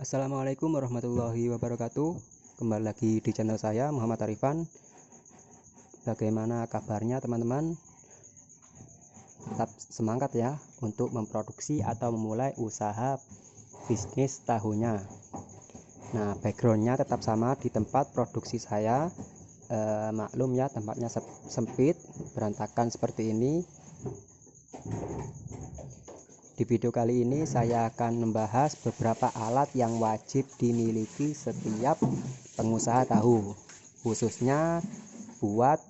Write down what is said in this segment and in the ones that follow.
Assalamualaikum warahmatullahi wabarakatuh. Kembali lagi di channel saya Muhammad Arifan. Bagaimana kabarnya teman-teman? Tetap semangat ya untuk memproduksi atau memulai usaha bisnis tahunya. Nah, backgroundnya tetap sama di tempat produksi saya. Maklum ya, tempatnya sempit, berantakan seperti ini. Di video kali ini saya akan membahas beberapa alat yang wajib dimiliki setiap pengusaha tahu, khususnya buat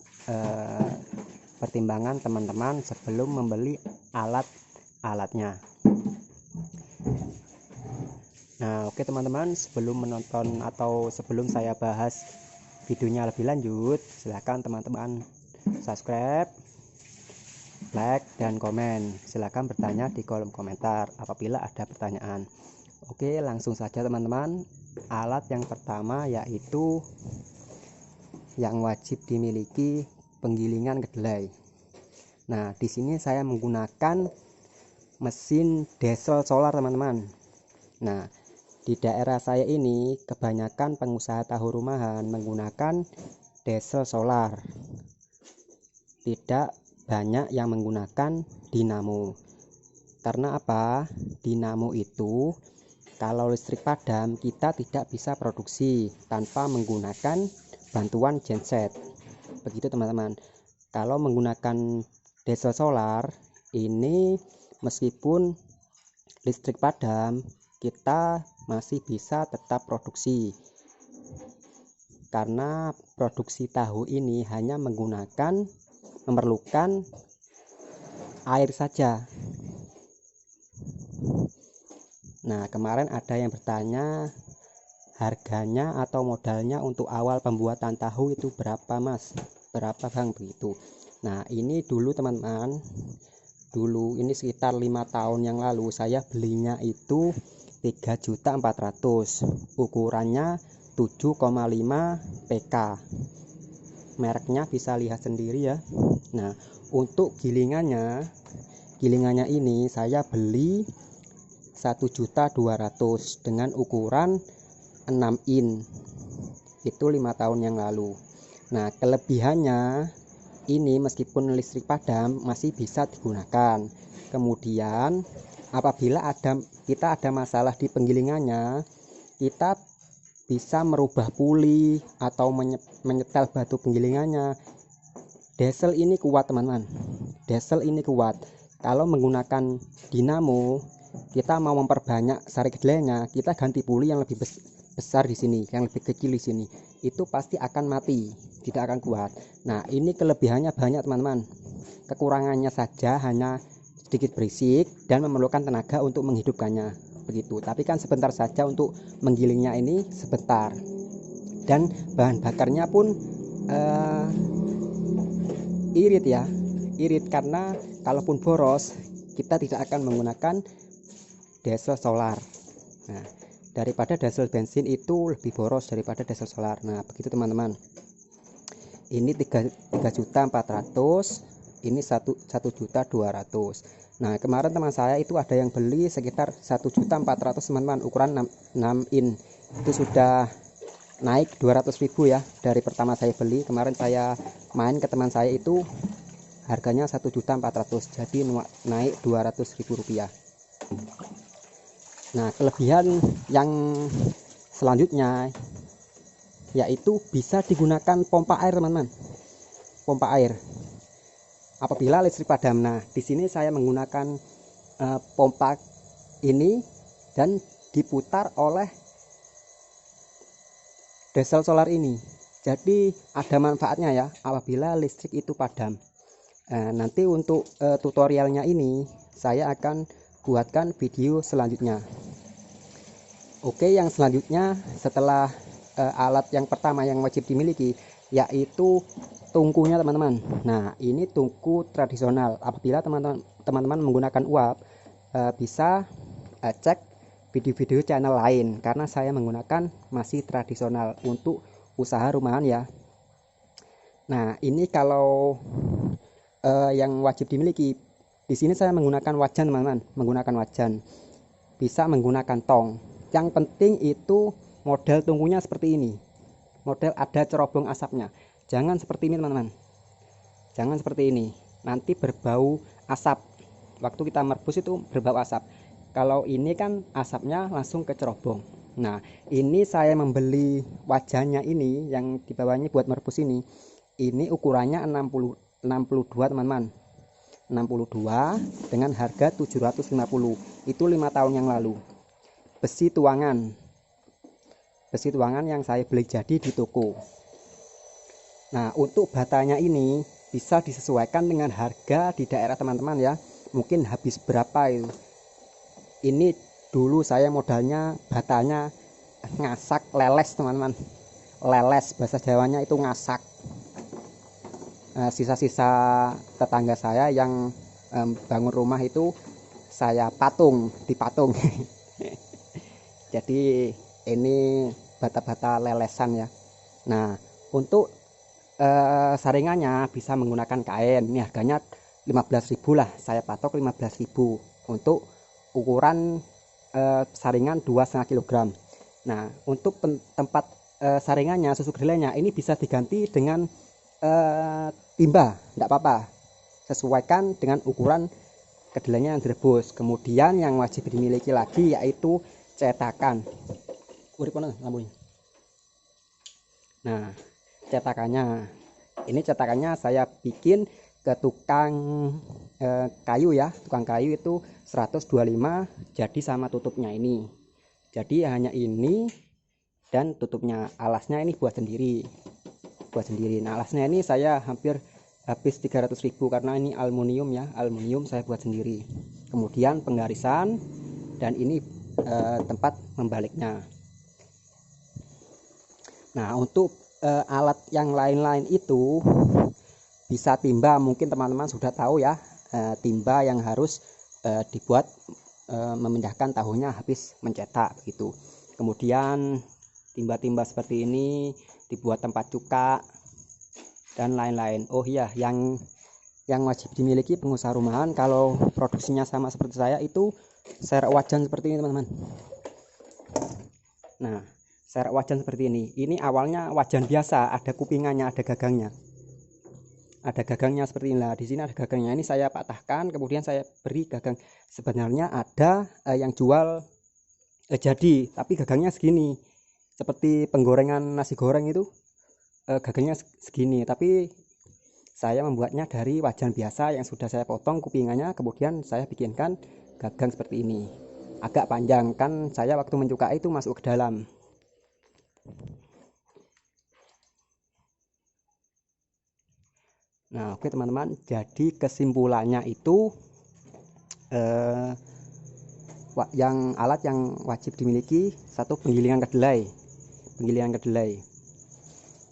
pertimbangan teman-teman sebelum membeli alat-alatnya. Nah, oke teman-teman, sebelum menonton atau sebelum saya bahas videonya lebih lanjut, silahkan teman-teman subscribe, like, dan komen. Silahkan bertanya di kolom komentar apabila ada pertanyaan. Oke, langsung saja teman-teman. Alat yang pertama yaitu yang wajib dimiliki penggilingan kedelai. Nah, di sini saya menggunakan mesin diesel solar teman-teman. Nah, di daerah saya ini kebanyakan pengusaha tahu rumahan menggunakan diesel solar. Tidak banyak yang menggunakan dinamo. Karena apa? Dinamo itu kalau listrik padam kita tidak bisa produksi tanpa menggunakan bantuan genset. Begitu teman-teman. Kalau menggunakan diesel solar ini meskipun listrik padam kita masih bisa tetap produksi. Karena produksi tahu ini hanya memerlukan air saja. Nah, kemarin ada yang bertanya harganya atau modalnya untuk awal pembuatan tahu itu berapa mas, berapa bang, begitu. Nah, ini dulu teman-teman, ini sekitar 5 tahun yang lalu saya belinya itu 3.400.000, ukurannya 7,5 PK. Mereknya bisa lihat sendiri ya. Nah, untuk gilingannya ini saya beli 1.200.000 dengan ukuran 6 in. Itu 5 tahun yang lalu. Nah, kelebihannya ini meskipun listrik padam masih bisa digunakan. Kemudian apabila kita ada masalah di penggilingannya, kita bisa merubah puli atau menyetel batu penggilingannya. Diesel ini kuat teman-teman. Diesel ini kuat. Kalau menggunakan dinamo, kita mau memperbanyak sari kedelainya, kita ganti puli yang lebih besar di sini, yang lebih kecil di sini. Itu pasti akan mati, tidak akan kuat. Nah, ini kelebihannya banyak teman-teman. Kekurangannya saja hanya sedikit berisik dan memerlukan tenaga untuk menghidupkannya. Begitu, tapi kan sebentar saja untuk menggilingnya ini sebentar, dan bahan bakarnya pun irit karena kalaupun boros kita tidak akan menggunakan diesel solar. Nah, daripada diesel bensin itu lebih boros daripada diesel solar. Nah, begitu teman-teman. Ini 3.400.000, ini 1.200.000. Nah, kemarin teman saya itu ada yang beli sekitar 1.400.000 teman-teman, ukuran 6 in. Itu sudah naik 200.000 ya dari pertama saya beli. Kemarin saya main ke teman saya itu harganya 1.400.000, jadi naik 200.000 rupiah. Nah, kelebihan yang selanjutnya yaitu bisa digunakan pompa air teman-teman. Pompa air apabila listrik padam. Nah, di sini saya menggunakan pompa ini dan diputar oleh diesel solar ini. Jadi ada manfaatnya ya apabila listrik itu padam. Nanti untuk tutorialnya ini saya akan buatkan video selanjutnya. Oke, yang selanjutnya setelah alat yang pertama yang wajib dimiliki yaitu tungkunya teman-teman. Nah, ini tungku tradisional. Apabila teman-teman menggunakan uap, bisa cek video-video channel lain karena saya menggunakan masih tradisional untuk usaha rumahan ya. Nah, ini kalau yang wajib dimiliki, di sini saya menggunakan wajan teman-teman, bisa menggunakan tong. Yang penting itu model tungkunya seperti ini, model ada cerobong asapnya. Jangan seperti ini teman-teman, jangan seperti ini, nanti berbau asap. Waktu kita merebus itu berbau asap. Kalau ini kan asapnya langsung ke cerobong. Nah, ini saya membeli wajannya ini yang di bawahnya buat merebus ini ukurannya 62 teman-teman, 62 dengan harga 750. Itu 5 tahun yang lalu. Besi tuangan yang saya beli jadi di toko. Nah, untuk batanya ini bisa disesuaikan dengan harga di daerah teman-teman ya, mungkin habis berapa itu. Ini dulu saya modalnya batanya ngasak leles teman-teman, leles, bahasa Jawanya itu ngasak. Sisa-sisa tetangga saya yang bangun rumah itu saya dipatung. Jadi ini bata-bata lelesan ya. Nah, untuk saringannya bisa menggunakan kain. Ini harganya 15.000 lah, saya patok 15.000 untuk ukuran saringan 2,5 kg. Nah, untuk tempat saringannya, susu kedelainya ini bisa diganti dengan timba, tidak apa-apa, sesuaikan dengan ukuran kedelainya yang direbus. Kemudian yang wajib dimiliki lagi yaitu cetakan. Nah, cetakannya ini saya bikin ke tukang kayu ya, tukang kayu itu 125 jadi sama tutupnya ini. Jadi hanya ini dan tutupnya, alasnya ini buat sendiri. Nah, alasnya ini saya hampir habis 300.000 karena ini aluminium ya, aluminium saya buat sendiri. Kemudian penggarisan dan ini tempat membaliknya. Nah, untuk alat yang lain-lain itu bisa timba, mungkin teman-teman sudah tahu ya, timba yang harus dibuat memindahkan tahunya habis mencetak begitu. Kemudian timba-timba seperti ini dibuat tempat cuka dan lain-lain. Oh iya, yang wajib dimiliki pengusaha rumahan kalau produksinya sama seperti saya itu serek wajan seperti ini teman-teman. Nah, serek wajan seperti ini. Ini awalnya wajan biasa, ada kupingannya, ada gagangnya. Ada gagangnya seperti ini lah. Di sini ada gagangnya. Ini saya patahkan, kemudian saya beri gagang. Sebenarnya ada yang jual jadi, tapi gagangnya segini. Seperti penggorengan nasi goreng itu, gagangnya segini. Tapi saya membuatnya dari wajan biasa yang sudah saya potong kupingannya, kemudian saya bikinkan gagang seperti ini. Agak panjang, kan saya waktu mencukai itu masuk ke dalam. Nah, oke teman-teman, jadi kesimpulannya itu yang alat yang wajib dimiliki, satu, penggilingan kedelai.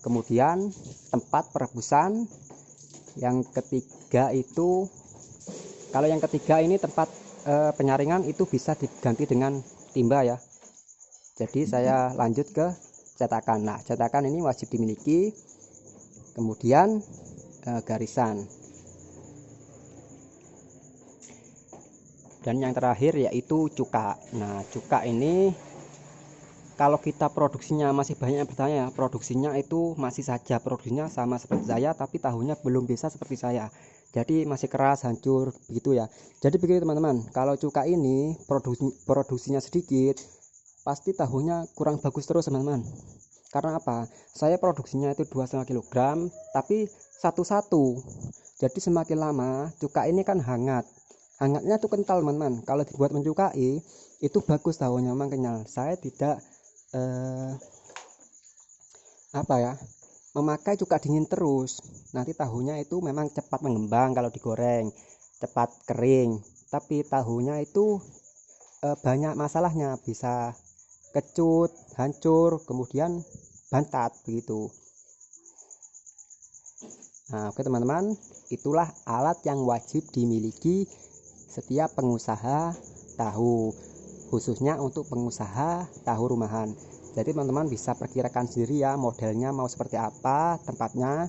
Kemudian tempat perebusan. Yang ketiga itu, kalau yang ketiga ini tempat penyaringan itu bisa diganti dengan timba ya. Jadi saya lanjut ke cetakan. Nah, cetakan ini wajib dimiliki. Kemudian garisan. Dan yang terakhir yaitu cuka. Nah, cuka ini kalau kita produksinya, masih banyak yang bertanya, produksinya itu masih saja produksinya sama seperti saya, tapi tahunya belum bisa seperti saya, jadi masih keras, hancur begitu ya. Jadi begitu teman-teman, kalau cuka ini produksinya sedikit, pasti tahunya kurang bagus terus teman-teman. Karena apa? Saya produksinya itu 2,5 kg, tapi satu-satu. Jadi semakin lama cuka ini kan hangatnya tuh kental teman-teman. Kalau dibuat mencukai itu bagus tahunya, memang kenyal. Saya tidak memakai cuka dingin terus. Nanti tahunya itu memang cepat mengembang kalau digoreng, cepat kering, tapi tahunya itu banyak masalahnya, bisa kecut, hancur, kemudian bantat begitu. Nah, oke teman-teman, itulah alat yang wajib dimiliki setiap pengusaha tahu, khususnya untuk pengusaha tahu rumahan. Jadi teman-teman bisa perkirakan sendiri ya, modelnya mau seperti apa, tempatnya.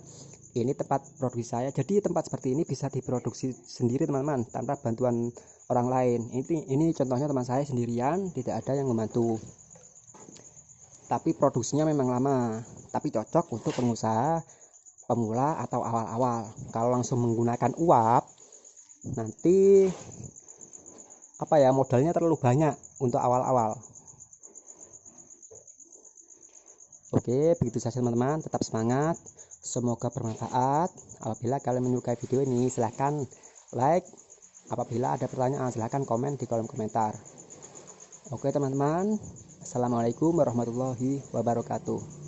Ini tempat produksi saya, jadi tempat seperti ini bisa diproduksi sendiri teman-teman, tanpa bantuan orang lain. Ini contohnya teman saya sendirian, tidak ada yang membantu. tapi produksinya memang lama, tapi cocok untuk pengusaha pemula atau awal-awal. Kalau langsung menggunakan uap, nanti modalnya terlalu banyak untuk awal-awal. Oke, begitu saja teman-teman, tetap semangat, semoga bermanfaat. Apabila kalian menyukai video ini, silahkan like. Apabila ada pertanyaan, silahkan komen di kolom komentar. Oke teman-teman, assalamualaikum warahmatullahi wabarakatuh.